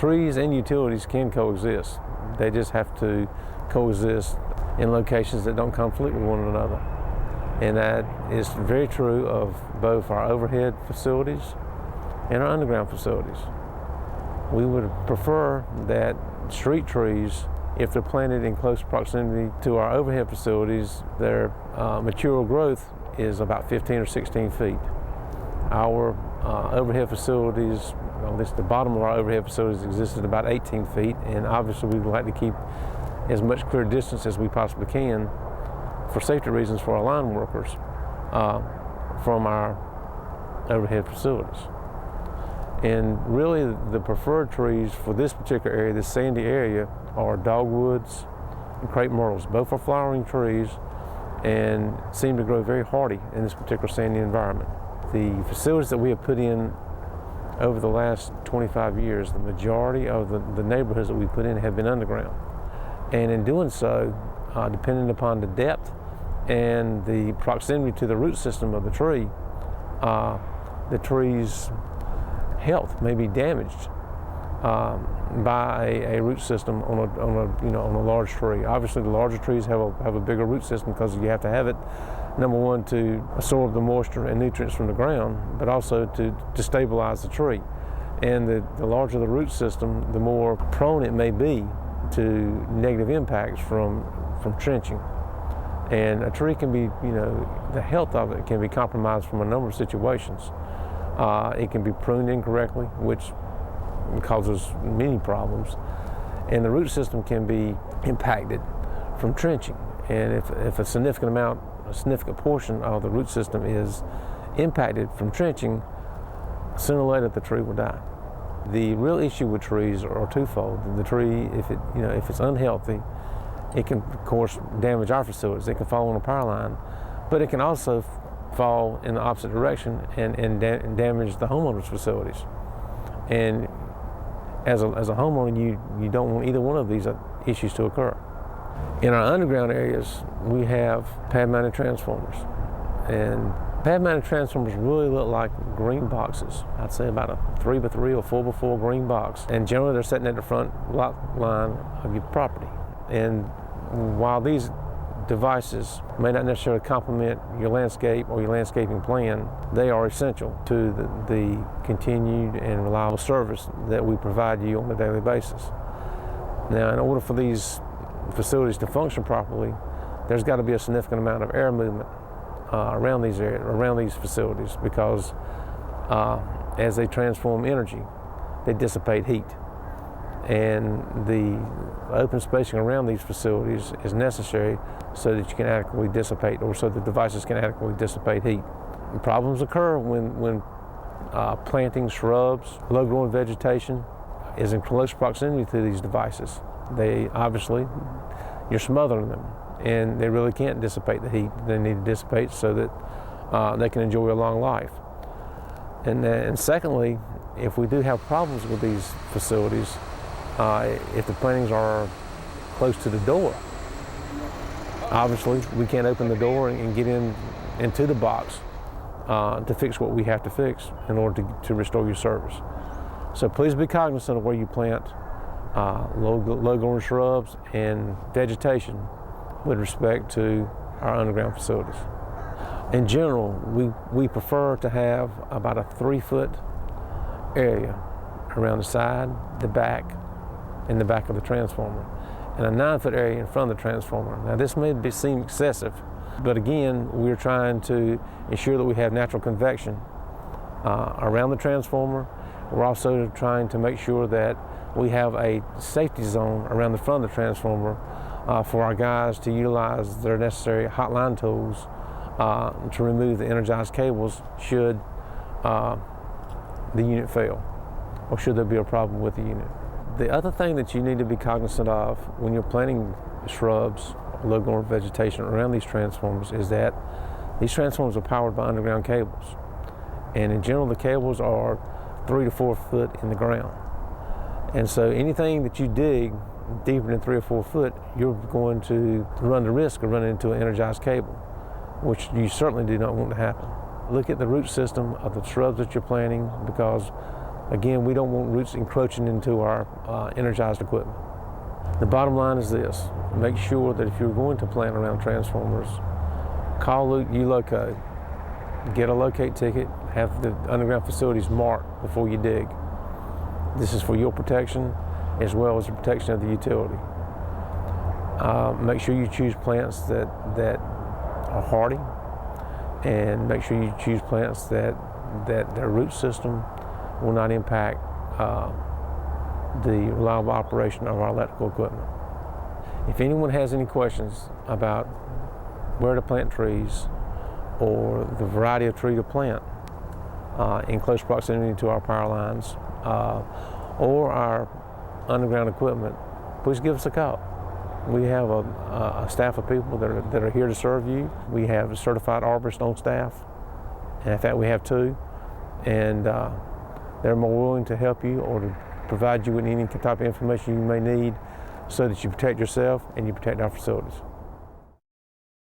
Trees and utilities can coexist. They just have to coexist in locations that don't conflict with one another. And that is very true of both our overhead facilities and our underground facilities. We would prefer that street trees, if they're planted in close proximity to our overhead facilities, their material growth is about 15 or 16 feet. Our overhead facilities, at least the bottom of our overhead facilities, exists at about 18 feet, and obviously we would like to keep as much clear distance as we possibly can for safety reasons for our line workers from our overhead facilities. And really the preferred trees for this particular area, this sandy area, are dogwoods and crepe myrtles. Both are flowering trees and seem to grow very hardy in this particular sandy environment. The facilities that we have put in over the last 25 years, the majority of the neighborhoods that we put in have been underground. And in doing so, depending upon the depth and the proximity to the root system of the tree's health may be damaged by a root system on a large tree. Obviously, the larger trees have a bigger root system because you have to have it, number one, to absorb the moisture and nutrients from the ground, but also to stabilize the tree. And the larger the root system, the more prone it may be to negative impacts from trenching. And a tree can be, the health of it can be compromised from a number of situations. It can be pruned incorrectly, which causes many problems. And the root system can be impacted from trenching. And if a significant portion of the root system is impacted from trenching, sooner or later the tree will die. The real issue with trees are twofold. The tree, if it's unhealthy, it can, of course, damage our facilities. It can fall on a power line, but it can also fall in the opposite direction and damage the homeowner's facilities. And as a homeowner, you don't want either one of these issues to occur. In our underground areas, we have pad-mounted transformers. And pad-mounted transformers really look like green boxes. I'd say about a 3x3 or 4x4 green box. And generally they're sitting at the front lot line of your property. And while these devices may not necessarily complement your landscape or your landscaping plan, they are essential to the continued and reliable service that we provide you on a daily basis. Now, in order for these facilities to function properly, there's got to be a significant amount of air movement around these areas, around these facilities, because as they transform energy, they dissipate heat. And the open spacing around these facilities is necessary so that you can adequately dissipate, or so the devices can adequately dissipate heat. And problems occur when planting shrubs, low-growing vegetation is in close proximity to these devices. You're smothering them, and they really can't dissipate the heat they need to dissipate so that they can enjoy a long life. And secondly, if we do have problems with these facilities, if the plantings are close to the door, obviously we can't open the door and get into the box to fix what we have to fix in order to restore your service. So please be cognizant of where you plant low-growing shrubs and vegetation with respect to our underground facilities. In general, we prefer to have about a 3-foot area around the side, the back, and the back of the transformer, and a 9-foot area in front of the transformer. Now this may seem excessive, but again, we're trying to ensure that we have natural convection around the transformer. We're also trying to make sure that we have a safety zone around the front of the transformer for our guys to utilize their necessary hotline tools to remove the energized cables should the unit fail, or should there be a problem with the unit. The other thing that you need to be cognizant of when you're planting shrubs, low-growing vegetation around these transformers is that these transformers are powered by underground cables. And in general, the cables are 3 to 4 foot in the ground. And so anything that you dig deeper than 3 or 4 foot, you're going to run the risk of running into an energized cable, which you certainly do not want to happen. Look at the root system of the shrubs that you're planting, because Again, we don't want roots encroaching into our energized equipment. The bottom line is this: make sure that if you're going to plant around transformers, call ULOCO, get a locate ticket, have the underground facilities marked before you dig. This is for your protection as well as the protection of the utility. Make sure you choose plants that are hardy, and make sure you choose plants that their root system will not impact the reliable operation of our electrical equipment. If anyone has any questions about where to plant trees or the variety of tree to plant in close proximity to our power lines or our underground equipment, please give us a call. We have a staff of people that are here to serve you. We have certified arborists on staff, and in fact we have 2, and they're more willing to help you or to provide you with any type of information you may need so that you protect yourself and you protect our facilities.